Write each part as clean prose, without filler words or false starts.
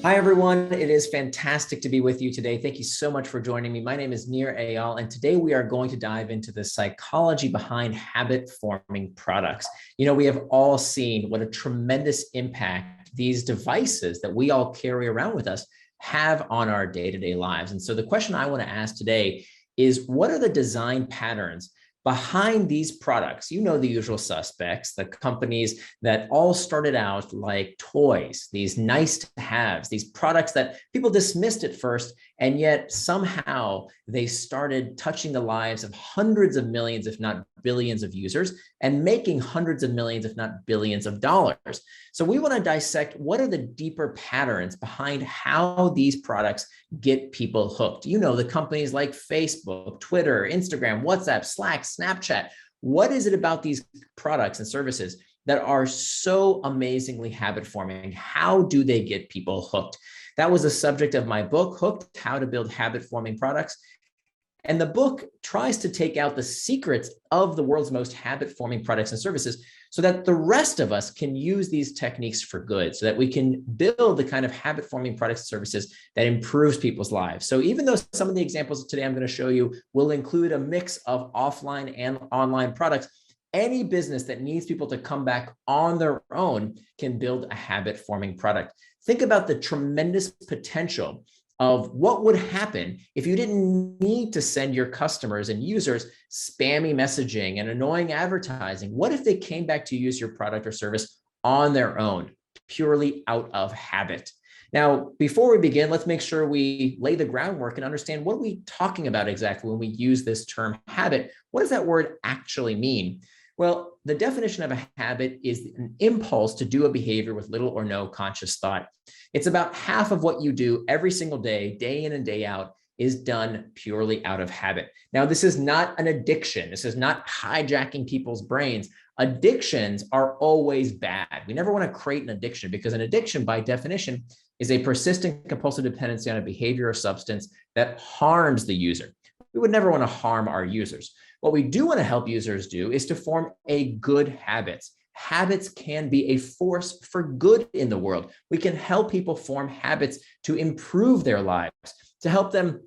Hi, everyone. It is fantastic to be with you today. Thank you so much for joining me. My name is Nir Eyal, and today we are going to dive into the psychology behind habit-forming products. You know, we have all seen what a tremendous impact these devices that we all carry around with us have on our day-to-day lives. And so the question I want to ask today is, what are the design patterns behind these products? You know, the usual suspects, the companies that all started out like toys, these nice to haves, these products that people dismissed at first, and yet somehow they started touching the lives of hundreds of millions, if not billions of users, and making hundreds of millions, if not billions of dollars. So we want to dissect what are the deeper patterns behind how these products get people hooked. You know, the companies like Facebook, Twitter, Instagram, WhatsApp, Slack, Snapchat. What is it about these products and services that are so amazingly habit forming? How do they get people hooked? That was the subject of my book, Hooked: How to Build Habit Forming Products. And the book tries to take out the secrets of the world's most habit-forming products and services so that the rest of us can use these techniques for good, so that we can build the kind of habit-forming products and services that improves people's lives. So even though some of the examples today I'm going to show you will include a mix of offline and online products, any business that needs people to come back on their own can build a habit-forming product. Think about the tremendous potential of what would happen if you didn't need to send your customers and users spammy messaging and annoying advertising. What if they came back to use your product or service on their own, purely out of habit? Now, before we begin, let's make sure we lay the groundwork and understand what are we talking about exactly when we use this term habit. What does that word actually mean? Well, the definition of a habit is an impulse to do a behavior with little or no conscious thought. It's about half of what you do every single day, day in and day out, is done purely out of habit. Now, this is not an addiction. This is not hijacking people's brains. Addictions are always bad. We never want to create an addiction, because an addiction, by definition, is a persistent compulsive dependency on a behavior or substance that harms the user. We would never want to harm our users. What we do want to help users do is to form a good habits. Habits can be a force for good in the world. We can help people form habits to improve their lives, to help them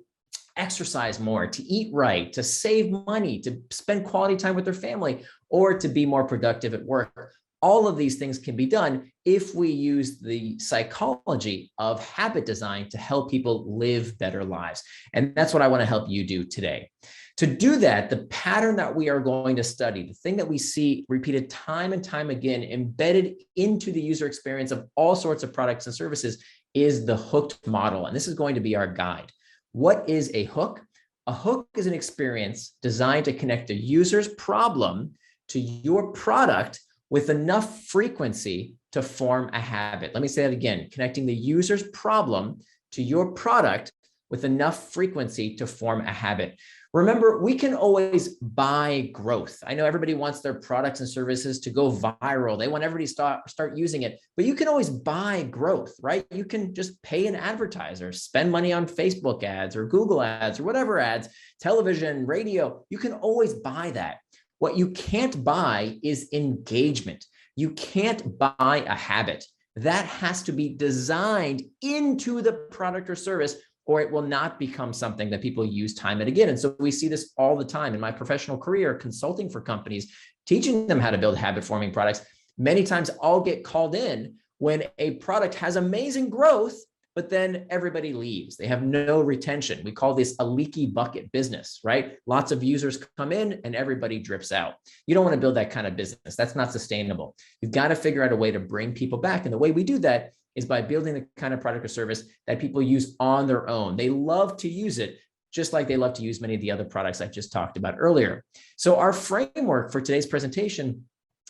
exercise more, to eat right, to save money, to spend quality time with their family, or to be more productive at work. All of these things can be done if we use the psychology of habit design to help people live better lives. And that's what I want to help you do today. To do that, the pattern that we are going to study, the thing that we see repeated time and time again, embedded into the user experience of all sorts of products and services, is the hooked model. And this is going to be our guide. What is a hook? A hook is an experience designed to connect the user's problem to your product with enough frequency to form a habit. Let me say that again: connecting the user's problem to your product with enough frequency to form a habit. Remember, we can always buy growth. I know everybody wants their products and services to go viral. They want everybody to start using it, but you can always buy growth, right? You can just pay an advertiser, spend money on Facebook ads or Google ads or whatever ads, television, radio. You can always buy that. What you can't buy is engagement. You can't buy a habit. That has to be designed into the product or service, or it will not become something that people use time and again. And so we see this all the time in my professional career, consulting for companies, teaching them how to build habit-forming products. Many times I'll get called in when a product has amazing growth, but then everybody leaves. They have no retention. We call this a leaky bucket business, right? Lots of users come in and everybody drips out. You don't want to build that kind of business. That's not sustainable. You've got to figure out a way to bring people back. And the way we do that is by building the kind of product or service that people use on their own. They love to use it, just like they love to use many of the other products I just talked about earlier. So our framework for today's presentation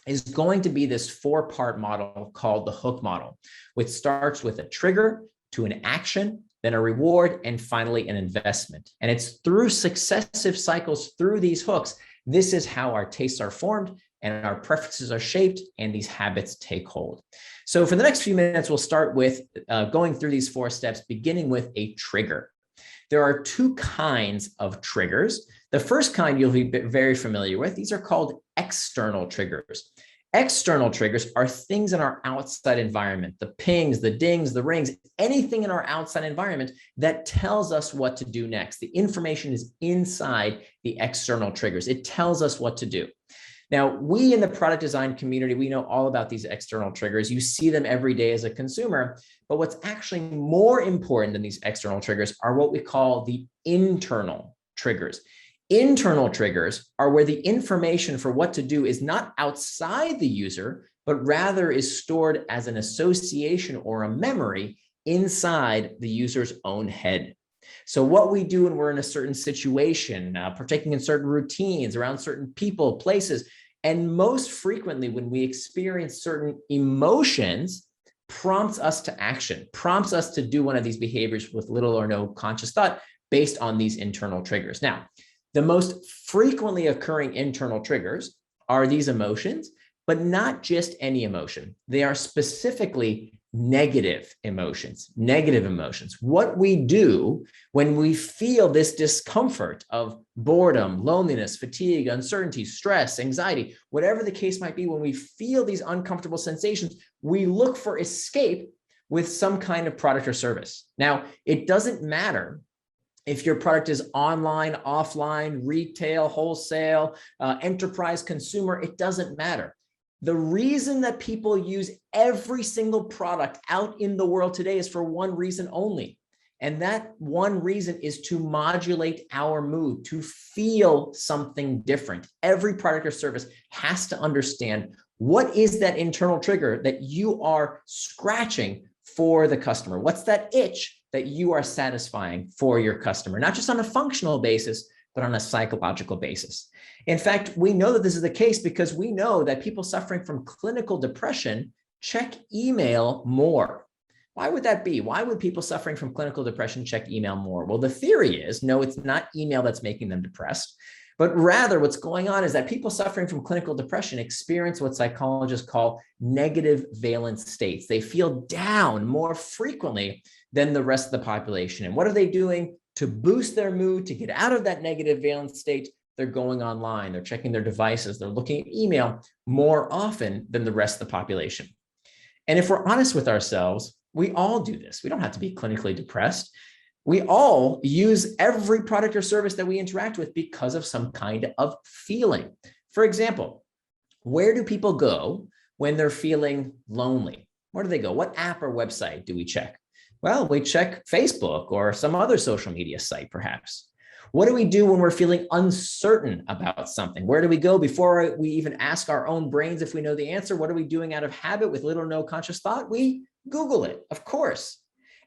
is going to be this 4-part model called the hook model, which starts with a trigger to an action, then a reward, and finally an investment. And it's through successive cycles through these hooks, this is how our tastes are formed and our preferences are shaped and these habits take hold. So for the next few minutes, we'll start with going through these 4 steps, beginning with a trigger. There are 2 kinds of triggers. The first kind you'll be very familiar with. These are called external triggers. External triggers are things in our outside environment, the pings, the dings, the rings, anything in our outside environment that tells us what to do next. The information is inside the external triggers. It tells us what to do. Now, we in the product design community, we know all about these external triggers. You see them every day as a consumer, but what's actually more important than these external triggers are what we call the internal triggers. Internal triggers are where the information for what to do is not outside the user, but rather is stored as an association or a memory inside the user's own head. So what we do when we're in a certain situation, partaking in certain routines around certain people, places, and most frequently when we experience certain emotions, prompts us to action, prompts us to do one of these behaviors with little or no conscious thought based on these internal triggers. Now, the most frequently occurring internal triggers are these emotions, but not just any emotion. They are specifically negative emotions, What we do when we feel this discomfort of boredom, loneliness, fatigue, uncertainty, stress, anxiety, whatever the case might be, when we feel these uncomfortable sensations, we look for escape with some kind of product or service. Now, it doesn't matter if your product is online, offline, retail, wholesale, enterprise, consumer, it doesn't matter. The reason that people use every single product out in the world today is for one reason only. And that one reason is to modulate our mood, to feel something different. Every product or service has to understand what is that internal trigger that you are scratching for the customer. What's that itch that you are satisfying for your customer, not just on a functional basis, but on a psychological basis. In fact, we know that this is the case because we know that people suffering from clinical depression check email more. Why would that be? Why would people suffering from clinical depression check email more? Well, the theory is, no, it's not email that's making them depressed, but rather what's going on is that people suffering from clinical depression experience what psychologists call negative valence states. They feel down more frequently than the rest of the population. And what are they doing to boost their mood, to get out of that negative valence state? They're going online, they're checking their devices, they're looking at email more often than the rest of the population. And if we're honest with ourselves, we all do this. We don't have to be clinically depressed. We all use every product or service that we interact with because of some kind of feeling. For example, where do people go when they're feeling lonely? Where do they go? What app or website do we check? Well, we check Facebook or some other social media site, perhaps. What do we do when we're feeling uncertain about something? Where do we go before we even ask our own brains if we know the answer? What are we doing out of habit with little or no conscious thought? We Google it, of course.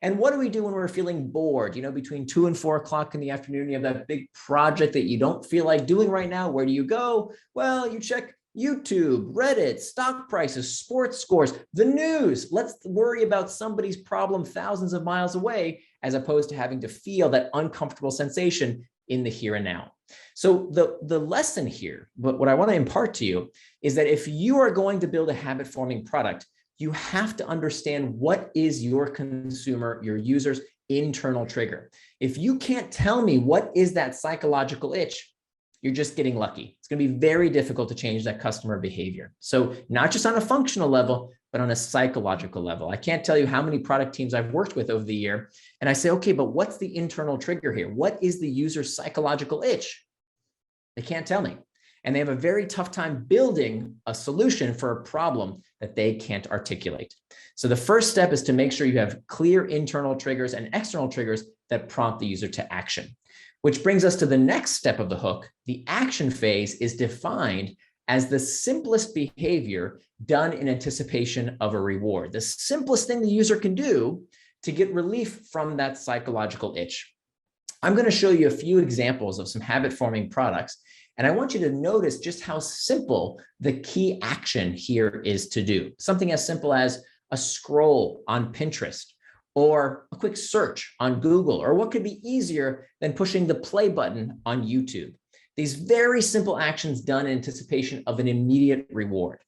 And what do we do when we're feeling bored? You know, between 2 and 4 o'clock in the afternoon, you have that big project that you don't feel like doing right now. Where do you go? Well, you check YouTube, Reddit, stock prices, sports scores, the news. Let's worry about somebody's problem thousands of miles away, as opposed to having to feel that uncomfortable sensation in the here and now. So the lesson here, but what I want to impart to you is that if you are going to build a habit-forming product, you have to understand what is your consumer, your user's internal trigger. If you can't tell me what is that psychological itch, you're just getting lucky. It's going to be very difficult to change that customer behavior. So not just on a functional level, but on a psychological level. I can't tell you how many product teams I've worked with over the year. And I say, okay, but what's the internal trigger here? What is the user's psychological itch? They can't tell me. And they have a very tough time building a solution for a problem that they can't articulate. So the first step is to make sure you have clear internal triggers and external triggers that prompt the user to action. Which brings us to the next step of the hook. The action phase is defined as the simplest behavior done in anticipation of a reward. The simplest thing the user can do to get relief from that psychological itch. I'm going to show you a few examples of some habit-forming products, and I want you to notice just how simple the key action here is to do. Something as simple as a scroll on Pinterest, or a quick search on Google, or what could be easier than pushing the play button on YouTube. These very simple actions done in anticipation of an immediate reward.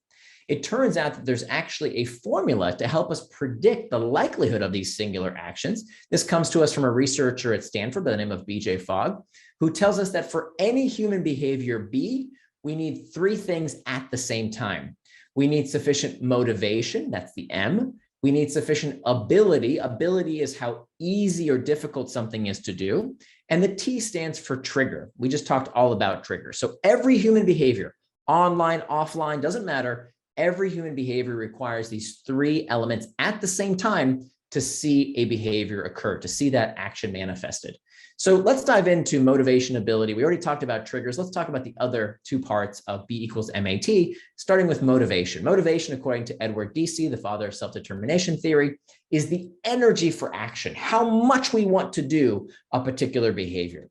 It turns out that there's actually a formula to help us predict the likelihood of these singular actions. This comes to us from a researcher at Stanford by the name of BJ Fogg, who tells us that for any human behavior B, we need 3 things at the same time. We need sufficient motivation. That's the M. We need sufficient ability. Ability is how easy or difficult something is to do. And the T stands for trigger. We just talked all about trigger. So every human behavior, online, offline, doesn't matter. Every human behavior requires these three elements at the same time to see a behavior occur, to see that action manifested. So let's dive into motivation, ability. We already talked about triggers. Let's talk about the other two parts of B equals MAT, starting with motivation. Motivation, according to Edward Deci, the father of self-determination theory, is the energy for action, how much we want to do a particular behavior.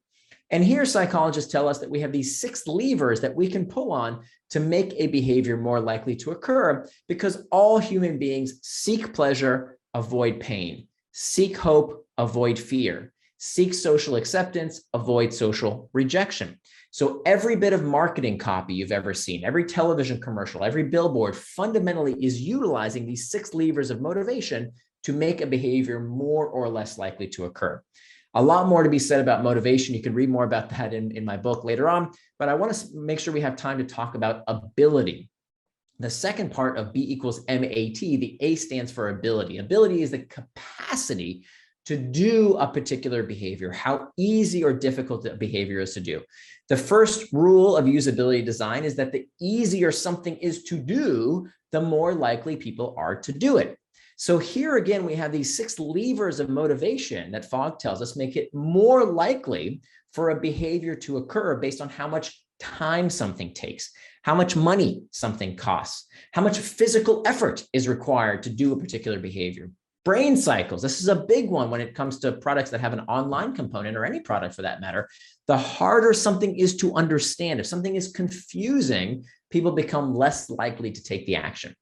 And here psychologists tell us that we have these 6 levers that we can pull on to make a behavior more likely to occur, because all human beings seek pleasure, avoid pain, seek hope, avoid fear, seek social acceptance, avoid social rejection. So every bit of marketing copy you've ever seen, every television commercial, every billboard fundamentally is utilizing these 6 levers of motivation to make a behavior more or less likely to occur. A lot more to be said about motivation. You can read more about that in my book later on, but I want to make sure we have time to talk about ability. The second part of B equals MAT, the A stands for ability. Ability is the capacity to do a particular behavior, how easy or difficult the behavior is to do. The first rule of usability design is that the easier something is to do, the more likely people are to do it. So here again, we have these 6 levers of motivation that Fogg tells us make it more likely for a behavior to occur based on how much time something takes, how much money something costs, how much physical effort is required to do a particular behavior. Brain cycles. This is a big one when it comes to products that have an online component, or any product for that matter. The harder something is to understand, if something is confusing, people become less likely to take the action.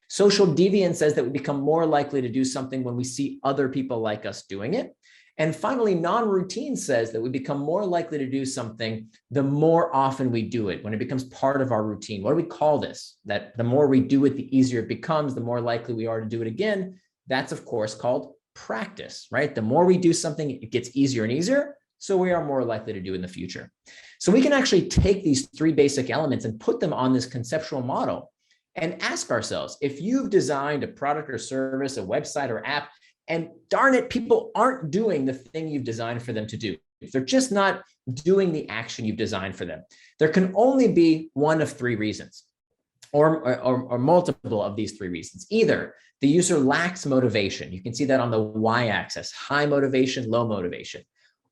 Social deviance says that we become more likely to do something when we see other people like us doing it. And finally, non-routine says that we become more likely to do something the more often we do it, when it becomes part of our routine. What do we call this? That the more we do it, the easier it becomes, the more likely we are to do it again. That's, of course, called practice, right? The more we do something, it gets easier and easier, so we are more likely to do in the future. So we can actually take these 3 basic elements and put them on this conceptual model and ask ourselves, if you've designed a product or service, a website or app, and darn it, people aren't doing the thing you've designed for them to do, if they're just not doing the action you've designed for them, there can only be one of 3 reasons, or multiple of these 3 reasons. Either the user lacks motivation. You can see that on the y-axis, high motivation, low motivation.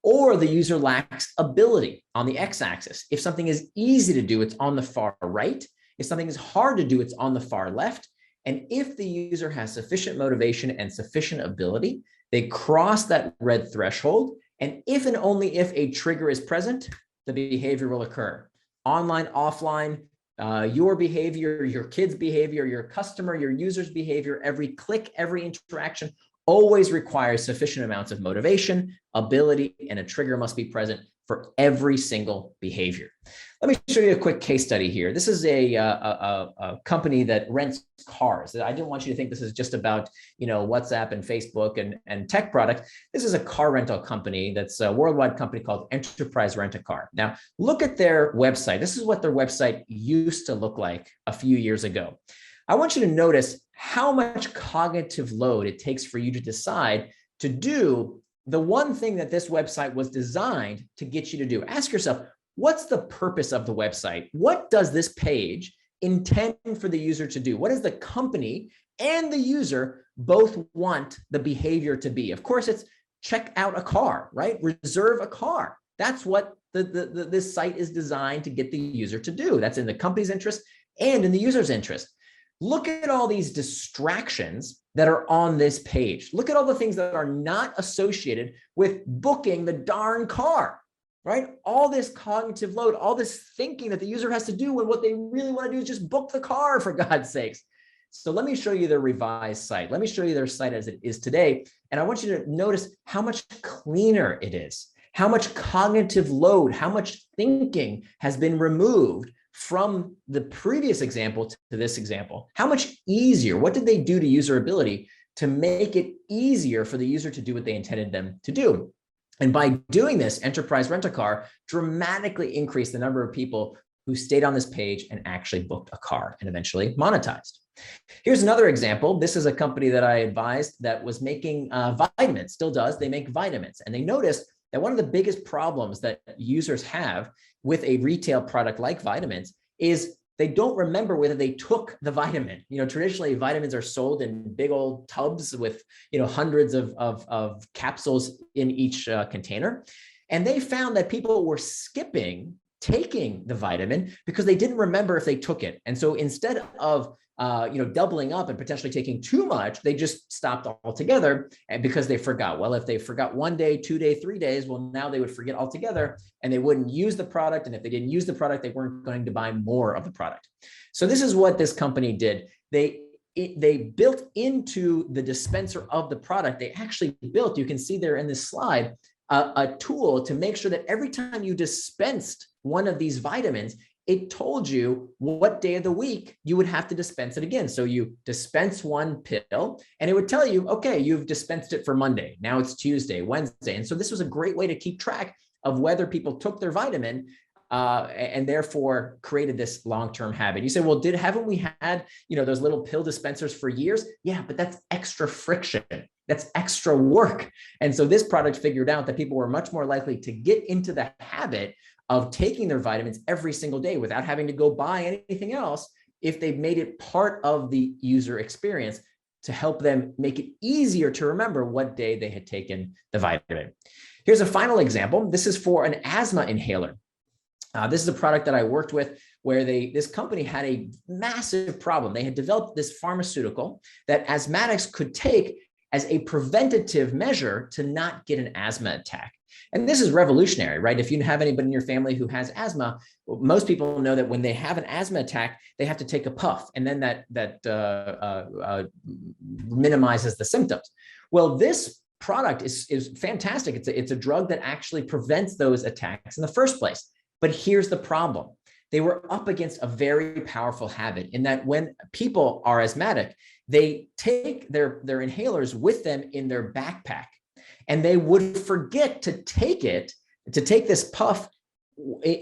Or the user lacks ability on the x-axis. If something is easy to do, it's on the far right. If something is hard to do, it's on the far left. And if the user has sufficient motivation and sufficient ability, they cross that red threshold. And if and only if a trigger is present, the behavior will occur. Online, offline, your behavior, your kid's behavior, your customer, your user's behavior, every click, every interaction always requires sufficient amounts of motivation, ability, and a trigger must be present for every single behavior. Let me show you a quick case study here. This is a company that rents cars. I didn't want you to think this is just about, WhatsApp and Facebook and tech products. This is a car rental company that's a worldwide company called Enterprise Rent-A-Car. Now, look at their website. This is what their website used to look like a few years ago. I want you to notice how much cognitive load it takes for you to decide to do the one thing that this website was designed to get you to do. Ask yourself, what's the purpose of the website? What does this page intend for the user to do? What does the company and the user both want the behavior to be? Of course, it's check out a car, right? Reserve a car. That's what this site is designed to get the user to do. That's in the company's interest and in the user's interest. Look at all these distractions that are on this page. Look at all the things that are not associated with booking the darn car, right? All this cognitive load, all this thinking that the user has to do when what they really want to do is just book the car, for God's sakes. So let me show you their revised site. Let me show you their site as it is today. And I want you to notice how much cleaner it is, how much cognitive load, how much thinking has been removed from the previous example to this example. How much easier? What did they do to usability to make it easier for the user to do what they intended them to do? And by doing this, Enterprise Rent-A-Car dramatically increased the number of people who stayed on this page and actually booked a car and eventually monetized. Here's another example. This is a company that I advised that was making vitamins, still does. They make vitamins. And they noticed that one of the biggest problems that users have with a retail product like vitamins is they don't remember whether they took the vitamin. Traditionally vitamins are sold in big old tubs with, hundreds of capsules in each container. And they found that people were skipping taking the vitamin because they didn't remember if they took it. And so instead of doubling up and potentially taking too much, they just stopped altogether, and because they forgot. Well, if they forgot 1 day, 2 days, 3 days, well, now they would forget altogether and they wouldn't use the product. And if they didn't use the product, they weren't going to buy more of the product. So this is what this company did. They built into the dispenser of the product. They actually built, you can see there in this slide, a tool to make sure that every time you dispensed one of these vitamins, it told you what day of the week you would have to dispense it again. So you dispense one pill and it would tell you, okay, you've dispensed it for Monday. Now it's Tuesday, Wednesday. And so this was a great way to keep track of whether people took their vitamin and therefore created this long-term habit. You say, well, haven't we had, those little pill dispensers for years? Yeah, but that's extra friction. That's extra work. And so this product figured out that people were much more likely to get into the habit of taking their vitamins every single day without having to go buy anything else if they made it part of the user experience to help them make it easier to remember what day they had taken the vitamin. Here's a final example. This is for an asthma inhaler. This is a product that I worked with where this company had a massive problem. They had developed this pharmaceutical that asthmatics could take as a preventative measure to not get an asthma attack. And this is revolutionary, right? If you have anybody in your family who has asthma, most people know that when they have an asthma attack, they have to take a puff, and then that minimizes the symptoms. Well, this product is fantastic. It's a drug that actually prevents those attacks in the first place. But here's the problem. They were up against a very powerful habit in that when people are asthmatic, they take their inhalers with them in their backpack, and they would forget to take this puff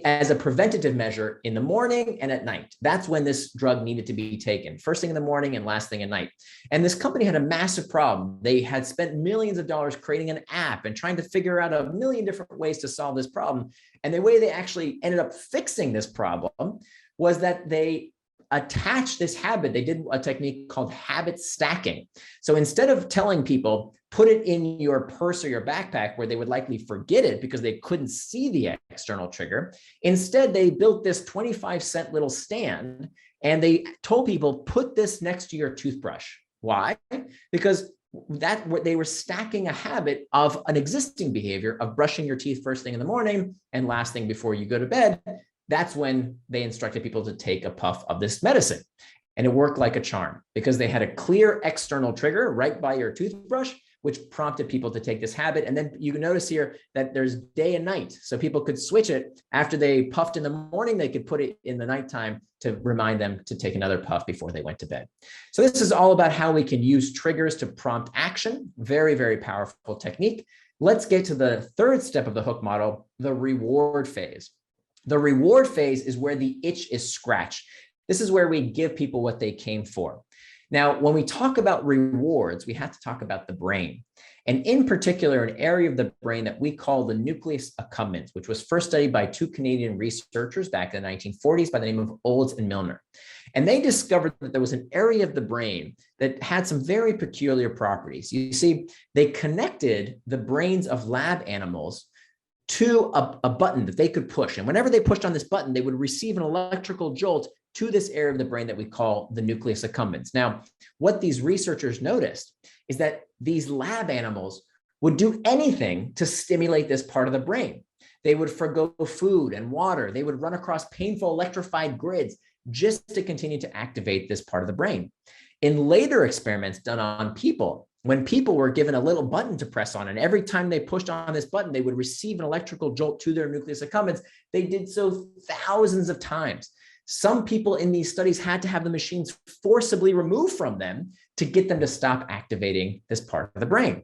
as a preventative measure in the morning and at night. That's when this drug needed to be taken, first thing in the morning and last thing at night. And this company had a massive problem. They had spent millions of dollars creating an app and trying to figure out a million different ways to solve this problem. And the way they actually ended up fixing this problem was that they attached this habit. They did a technique called habit stacking. So instead of telling people, put it in your purse or your backpack where they would likely forget it because they couldn't see the external trigger, instead they built this 25-cent little stand and they told people, put this next to your toothbrush. Why? Because they were stacking a habit of an existing behavior of brushing your teeth first thing in the morning and last thing before you go to bed. That's when they instructed people to take a puff of this medicine. And it worked like a charm because they had a clear external trigger right by your toothbrush, which prompted people to take this habit. And then you can notice here that there's day and night. So people could switch it after they puffed in the morning, they could put it in the nighttime to remind them to take another puff before they went to bed. So this is all about how we can use triggers to prompt action. Very, very powerful technique. Let's get to the third step of the hook model, the reward phase. The reward phase is where the itch is scratched. This is where we give people what they came for. Now, when we talk about rewards, we have to talk about the brain. And in particular, an area of the brain that we call the nucleus accumbens, which was first studied by two Canadian researchers back in the 1940s by the name of Olds and Milner. And they discovered that there was an area of the brain that had some very peculiar properties. You see, they connected the brains of lab animals to a button that they could push. And whenever they pushed on this button, they would receive an electrical jolt to this area of the brain that we call the nucleus accumbens. Now, what these researchers noticed is that these lab animals would do anything to stimulate this part of the brain. They would forgo food and water. They would run across painful electrified grids just to continue to activate this part of the brain. In later experiments done on people, when people were given a little button to press on, and every time they pushed on this button, they would receive an electrical jolt to their nucleus accumbens, they did so thousands of times. Some people in these studies had to have the machines forcibly removed from them to get them to stop activating this part of the brain.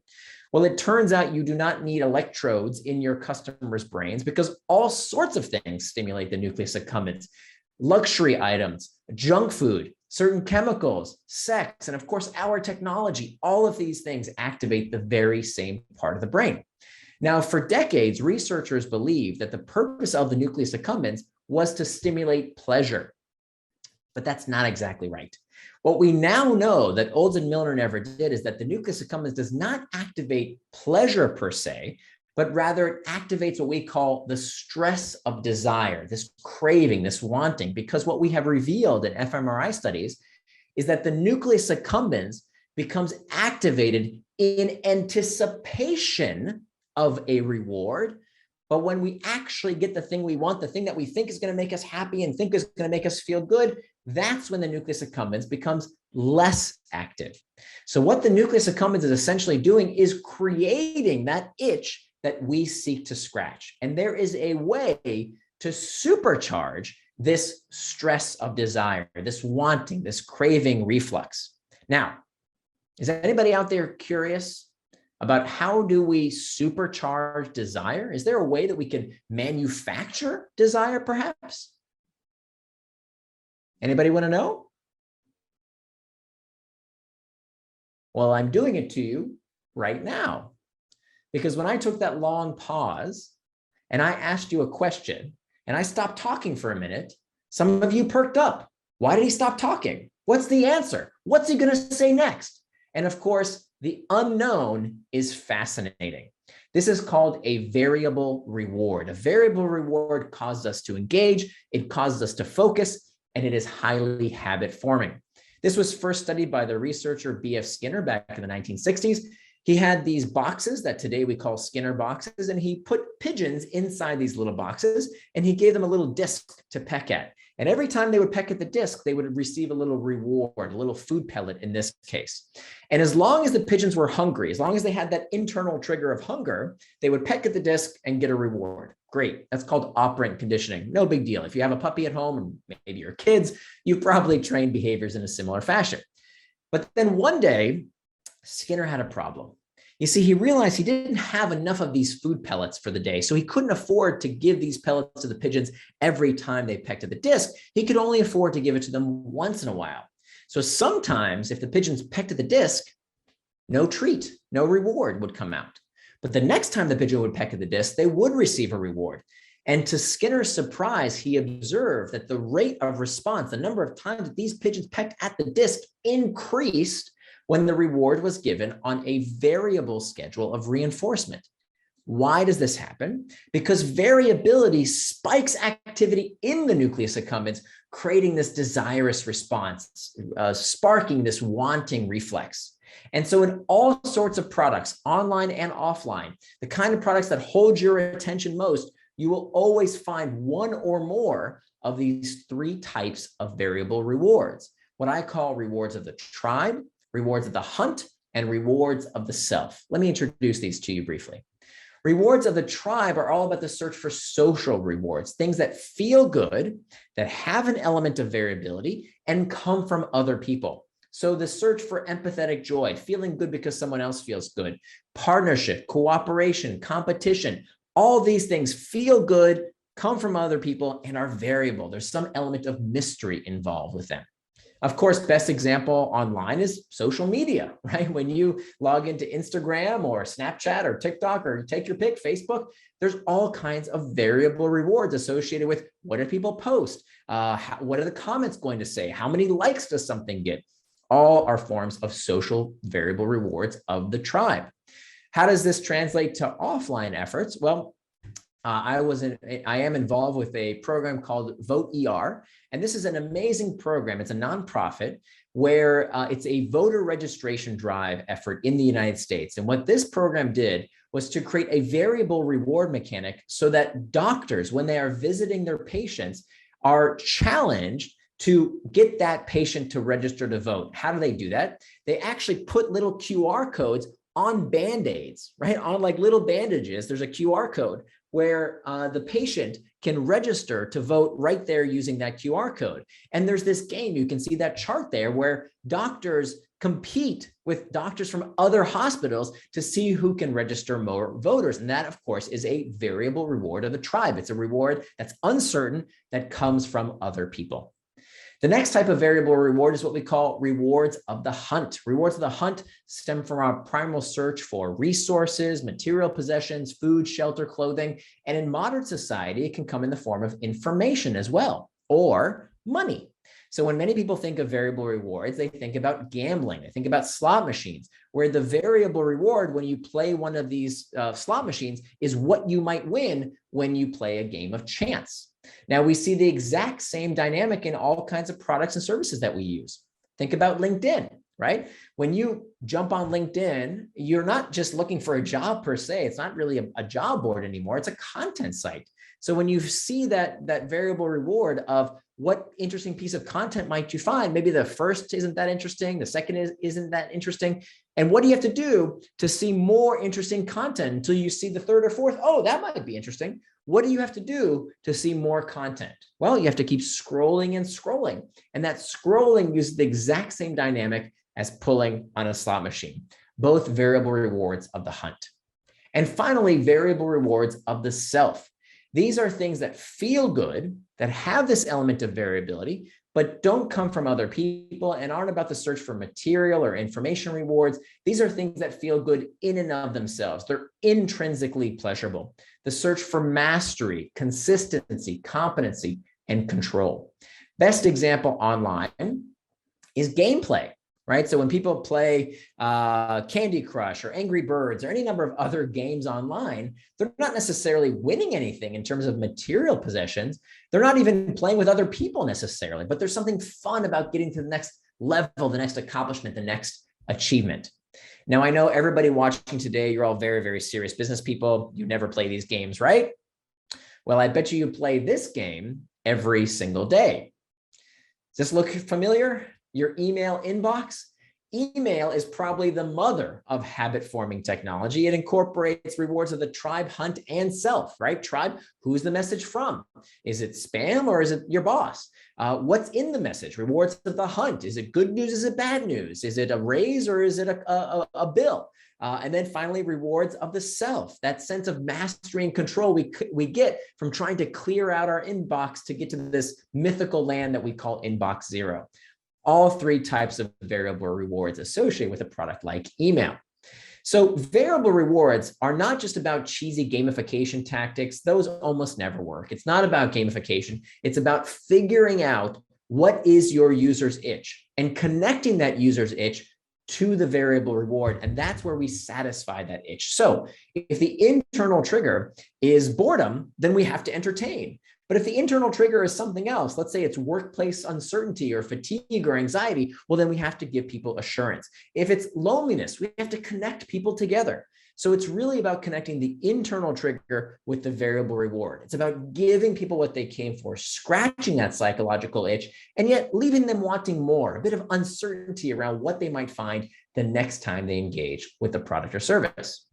Well, it turns out you do not need electrodes in your customers' brains because all sorts of things stimulate the nucleus accumbens. luxury items, junk food, certain chemicals, sex, and of course, our technology. All of these things activate the very same part of the brain. Now, for decades, researchers believed that the purpose of the nucleus accumbens was to stimulate pleasure, but that's not exactly right. What we now know that Olds and Milner never did is that the nucleus accumbens does not activate pleasure per se, but rather it activates what we call the stress of desire, this craving, this wanting, because what we have revealed in fMRI studies is that the nucleus accumbens becomes activated in anticipation of a reward. But when we actually get the thing we want, the thing that we think is going to make us happy and think is going to make us feel good, that's when the nucleus accumbens becomes less active. So what the nucleus accumbens is essentially doing is creating that itch that we seek to scratch. And there is a way to supercharge this stress of desire, this wanting, this craving reflex. Now, is anybody out there curious about how do we supercharge desire? Is there a way that we can manufacture desire, perhaps? Anybody want to know? Well, I'm doing it to you right now. Because when I took that long pause and I asked you a question and I stopped talking for a minute, some of you perked up. Why did he stop talking? What's the answer? What's he going to say next? And of course, the unknown is fascinating. This is called a variable reward. A variable reward causes us to engage, it causes us to focus, and it is highly habit forming. This was first studied by the researcher B.F. Skinner back in the 1960s. He had these boxes that today we call Skinner boxes, and he put pigeons inside these little boxes, and he gave them a little disc to peck at. And every time they would peck at the disc, they would receive a little reward, a little food pellet in this case. And as long as the pigeons were hungry, as long as they had that internal trigger of hunger, they would peck at the disc and get a reward. Great. That's called operant conditioning. No big deal. If you have a puppy at home, or maybe your kids, you've probably trained behaviors in a similar fashion. But then one day, Skinner had a problem. You see, he realized he didn't have enough of these food pellets for the day, so he couldn't afford to give these pellets to the pigeons every time they pecked at the disc. He could only afford to give it to them once in a while. So sometimes if the pigeons pecked at the disc, no treat, no reward would come out. But the next time the pigeon would peck at the disc, they would receive a reward. And to Skinner's surprise, he observed that the rate of response, the number of times that these pigeons pecked at the disc, increased when the reward was given on a variable schedule of reinforcement. Why does this happen? Because variability spikes activity in the nucleus accumbens, creating this desirous response, sparking this wanting reflex. And so in all sorts of products, online and offline, the kind of products that hold your attention most, you will always find one or more of these three types of variable rewards, what I call rewards of the tribe, rewards of the hunt, and rewards of the self. Let me introduce these to you briefly. Rewards of the tribe are all about the search for social rewards, things that feel good, that have an element of variability, and come from other people. So the search for empathetic joy, feeling good because someone else feels good, partnership, cooperation, competition, all these things feel good, come from other people, and are variable. There's some element of mystery involved with them. Of course, best example online is social media, right? When you log into Instagram or Snapchat or TikTok or take your pick, Facebook, there's all kinds of variable rewards associated with what do people post? What are the comments going to say? How many likes does something get? All are forms of social variable rewards of the tribe. How does this translate to offline efforts? Well, I am involved with a program called Vote ER, and this is an amazing program. It's a nonprofit where it's a voter registration drive effort in the United States. And what this program did was to create a variable reward mechanic so that doctors, when they are visiting their patients, are challenged to get that patient to register to vote. How do they do that? They actually put little QR codes on Band-Aids, right? On like little bandages, there's a QR code where the patient can register to vote right there using that QR code. And there's this game, you can see that chart there where doctors compete with doctors from other hospitals to see who can register more voters. And that, of course, is a variable reward of the tribe. It's a reward that's uncertain that comes from other people. The next type of variable reward is what we call rewards of the hunt. Rewards of the hunt stem from our primal search for resources, material possessions, food, shelter, clothing. And in modern society, it can come in the form of information as well, or money. So when many people think of variable rewards, they think about gambling. They think about slot machines, where the variable reward when you play one of these slot machines is what you might win when you play a game of chance. Now, we see the exact same dynamic in all kinds of products and services that we use. Think about LinkedIn, right? When you jump on LinkedIn, you're not just looking for a job per se. It's not really a job board anymore. It's a content site. So when you see that variable reward of what interesting piece of content might you find, maybe the first isn't that interesting, the second isn't that interesting. And what do you have to do to see more interesting content until you see the third or fourth? Oh, that might be interesting. What do you have to do to see more content? Well, you have to keep scrolling and scrolling. And that scrolling uses the exact same dynamic as pulling on a slot machine, both variable rewards of the hunt. And finally, variable rewards of the self. These are things that feel good, that have this element of variability, but don't come from other people and aren't about the search for material or information rewards. These are things that feel good in and of themselves. They're intrinsically pleasurable. The search for mastery, consistency, competency, and control. Best example online is gameplay, right? So when people play Candy Crush or Angry Birds or any number of other games online, they're not necessarily winning anything in terms of material possessions. They're not even playing with other people necessarily, but there's something fun about getting to the next level, the next accomplishment, the next achievement. Now, I know everybody watching today, you're all very, very serious business people. You never play these games, right? Well, I bet you play this game every single day. Does this look familiar? Your email inbox? Email is probably the mother of habit-forming technology. It incorporates rewards of the tribe, hunt, and self, right? Tribe, who's the message from? Is it spam or is it your boss? What's in the message? Rewards of the hunt. Is it good news? Is it bad news? Is it a raise or is it a bill? And then finally, rewards of the self, that sense of mastery and control we get from trying to clear out our inbox to get to this mythical land that we call inbox zero. All three types of variable rewards associated with a product like email. So variable rewards are not just about cheesy gamification tactics. Those almost never work. It's not about gamification. It's about figuring out what is your user's itch and connecting that user's itch to the variable reward. And that's where we satisfy that itch. So if the internal trigger is boredom, then we have to entertain. But if the internal trigger is something else, let's say it's workplace uncertainty or fatigue or anxiety, well, then we have to give people assurance. If it's loneliness, we have to connect people together. So it's really about connecting the internal trigger with the variable reward. It's about giving people what they came for, scratching that psychological itch, and yet leaving them wanting more, a bit of uncertainty around what they might find the next time they engage with the product or service.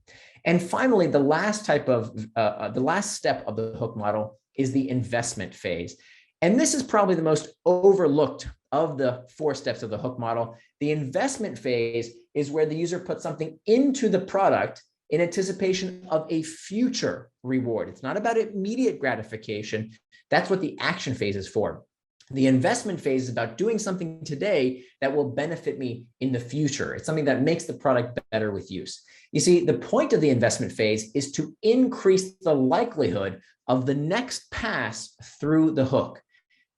And finally, the last step of the hook model is the investment phase. And this is probably the most overlooked of the 4 steps of the hook model. The investment phase is where the user puts something into the product in anticipation of a future reward. It's not about immediate gratification. That's what the action phase is for. The investment phase is about doing something today that will benefit me in the future. It's something that makes the product better with use. You see, the point of the investment phase is to increase the likelihood of the next pass through the hook.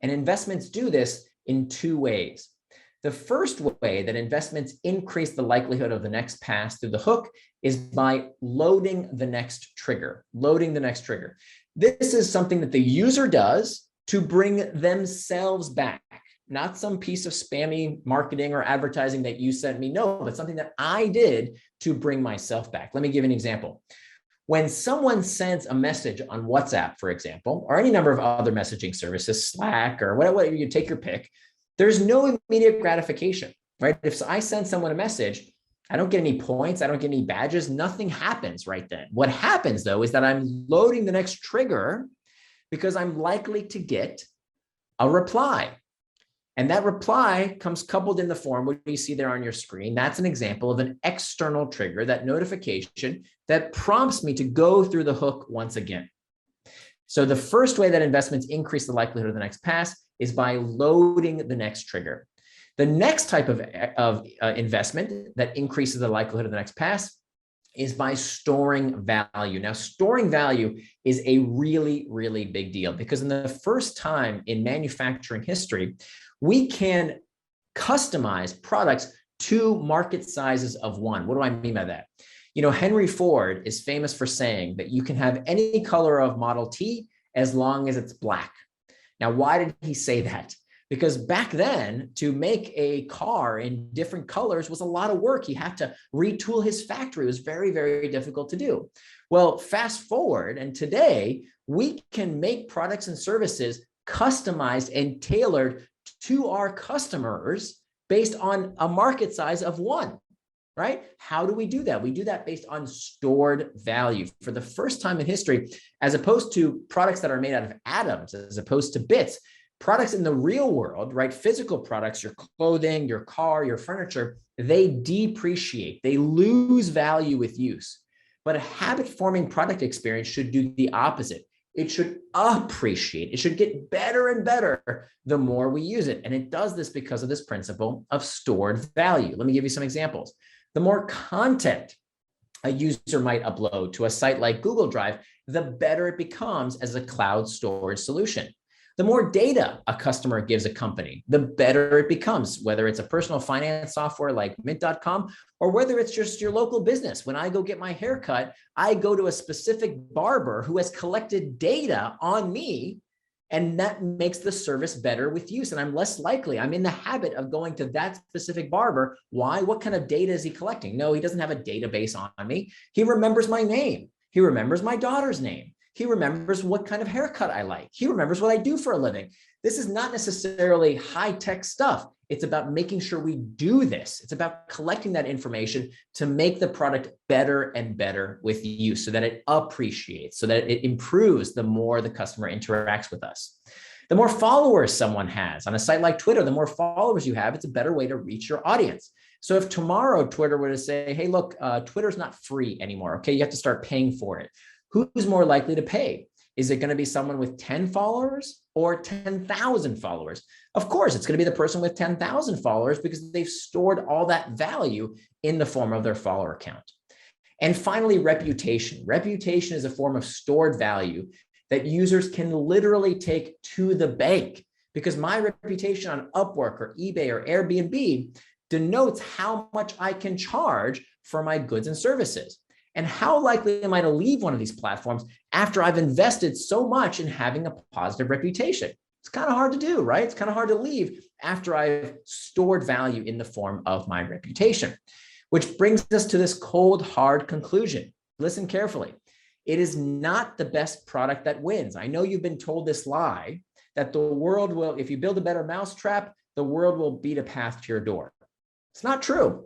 And investments do this in 2 ways. The first way that investments increase the likelihood of the next pass through the hook is by loading the next trigger, This is something that the user does to bring themselves back, not some piece of spammy marketing or advertising that you sent me, no, but something that I did to bring myself back. Let me give an example. When someone sends a message on WhatsApp, for example, or any number of other messaging services, Slack or whatever, you take your pick, there's no immediate gratification, right? If I send someone a message, I don't get any points, I don't get any badges, nothing happens right then. What happens though is that I'm loading the next trigger because I'm likely to get a reply. And that reply comes coupled in the form, what you see there on your screen. That's an example of an external trigger, that notification that prompts me to go through the hook once again. So the first way that investments increase the likelihood of the next pass is by loading the next trigger. The next type of investment that increases the likelihood of the next pass is by storing value. Now, storing value is a really, really big deal, because in the first time in manufacturing history, we can customize products to market sizes of one. What do I mean by that? Henry Ford is famous for saying that you can have any color of Model T as long as it's black. Now, why did he say that? Because back then, to make a car in different colors was a lot of work. He had to retool his factory. It was very, very difficult to do. Well, fast forward, and today we can make products and services customized and tailored to our customers based on a market size of one, right? How do we do that? We do that based on stored value. For the first time in history, as opposed to products that are made out of atoms, as opposed to bits, products in the real world, right? Physical products, your clothing, your car, your furniture, they depreciate, they lose value with use. But a habit-forming product experience should do the opposite. It should appreciate, it should get better and better the more we use it. And it does this because of this principle of stored value. Let me give you some examples. The more content a user might upload to a site like Google Drive, the better it becomes as a cloud storage solution. The more data a customer gives a company, the better it becomes, whether it's a personal finance software like Mint.com, or whether it's just your local business. When I go get my hair cut, I go to a specific barber who has collected data on me, and that makes the service better with use. And I'm less likely, I'm in the habit of going to that specific barber. Why? What kind of data is he collecting? No, he doesn't have a database on me. He remembers my name. He remembers my daughter's name. He remembers what kind of haircut I like. He remembers what I do for a living. This is not necessarily high-tech stuff. It's about making sure we do this. It's about collecting that information to make the product better and better with use, so that it appreciates, so that it improves the more the customer interacts with us. The more followers someone has on a site like Twitter, the more followers you have, it's a better way to reach your audience. So if tomorrow Twitter were to say, hey, look, Twitter's not free anymore. Okay, you have to start paying for it. Who's more likely to pay? Is it going to be someone with 10 followers or 10,000 followers? Of course, it's going to be the person with 10,000 followers, because they've stored all that value in the form of their follower count. And finally, reputation. Reputation is a form of stored value that users can literally take to the bank, because my reputation on Upwork or eBay or Airbnb denotes how much I can charge for my goods and services. And how likely am I to leave one of these platforms after I've invested so much in having a positive reputation? It's kind of hard to do, right? It's kind of hard to leave after I've stored value in the form of my reputation, which brings us to this cold, hard conclusion. Listen carefully. It is not the best product that wins. I know you've been told this lie, that the world will, if you build a better mousetrap, the world will beat a path to your door. It's not true.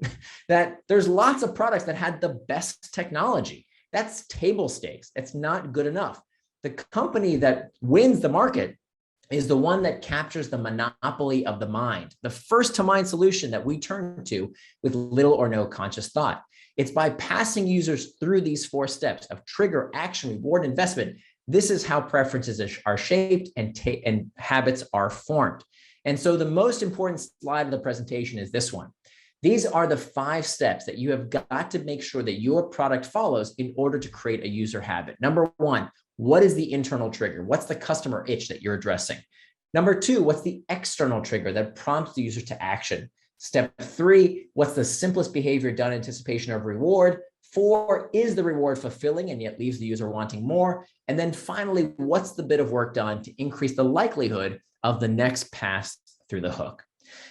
That there's lots of products that had the best technology. That's table stakes. It's not good enough. The company that wins the market is the one that captures the monopoly of the mind, the first to mind solution that we turn to with little or no conscious thought. It's by passing users through these 4 steps of trigger, action, reward, investment. This is how preferences are shaped and habits are formed. And so the most important slide of the presentation is this one. These are the 5 steps that you have got to make sure that your product follows in order to create a user habit. Number 1, what is the internal trigger? What's the customer itch that you're addressing? Number 2, what's the external trigger that prompts the user to action? Step 3, what's the simplest behavior done in anticipation of reward? 4, is the reward fulfilling and yet leaves the user wanting more? And then finally, what's the bit of work done to increase the likelihood of the next pass through the hook?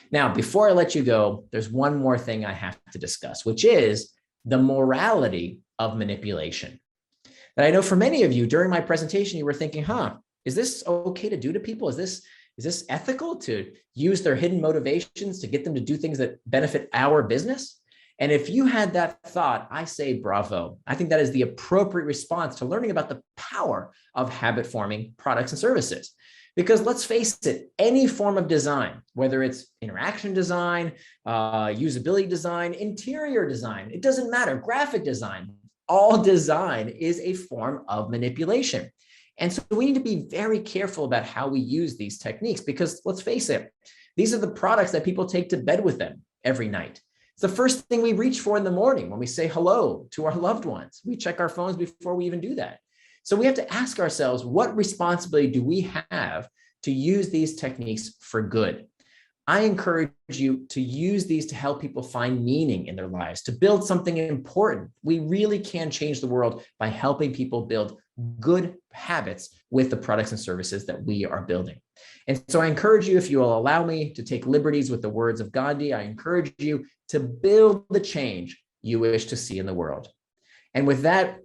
Now, before I let you go, there's one more thing I have to discuss, which is the morality of manipulation. And I know for many of you during my presentation, you were thinking, is this okay to do to people? Is this ethical to use their hidden motivations to get them to do things that benefit our business? And if you had that thought, I say bravo. I think that is the appropriate response to learning about the power of habit-forming products and services. Because let's face it, any form of design, whether it's interaction design, usability design, interior design, it doesn't matter, graphic design, all design is a form of manipulation. And so we need to be very careful about how we use these techniques, because let's face it, these are the products that people take to bed with them every night. It's the first thing we reach for in the morning when we say hello to our loved ones. We check our phones before we even do that. So we have to ask ourselves, what responsibility do we have to use these techniques for good? I encourage you to use these to help people find meaning in their lives, to build something important. We really can change the world by helping people build good habits with the products and services that we are building. And so I encourage you, if you will allow me to take liberties with the words of Gandhi, I encourage you to build the change you wish to see in the world. And with that,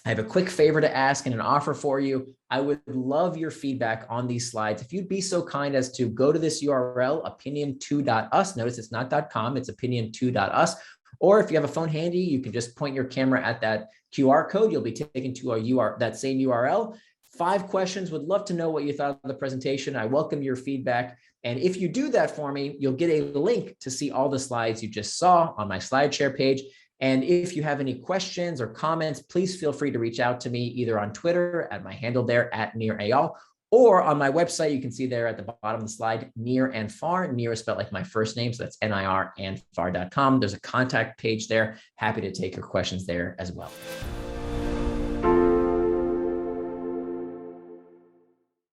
I have a quick favor to ask and an offer for you. I would love your feedback on these slides. If you'd be so kind as to go to this URL, opinion2.us. Notice it's not .com, it's opinion2.us. Or if you have a phone handy, you can just point your camera at that QR code. You'll be taken to that same URL. 5 questions. Would love to know what you thought of the presentation. I welcome your feedback. And if you do that for me, you'll get a link to see all the slides you just saw on my SlideShare page. And if you have any questions or comments, please feel free to reach out to me either on Twitter at my handle there at Nir Eyal, or on my website. You can see there at the bottom of the slide, Nir and Far. Nir is spelled like my first name, so that's NIR and far.com. There's a contact page there. Happy to take your questions there as well.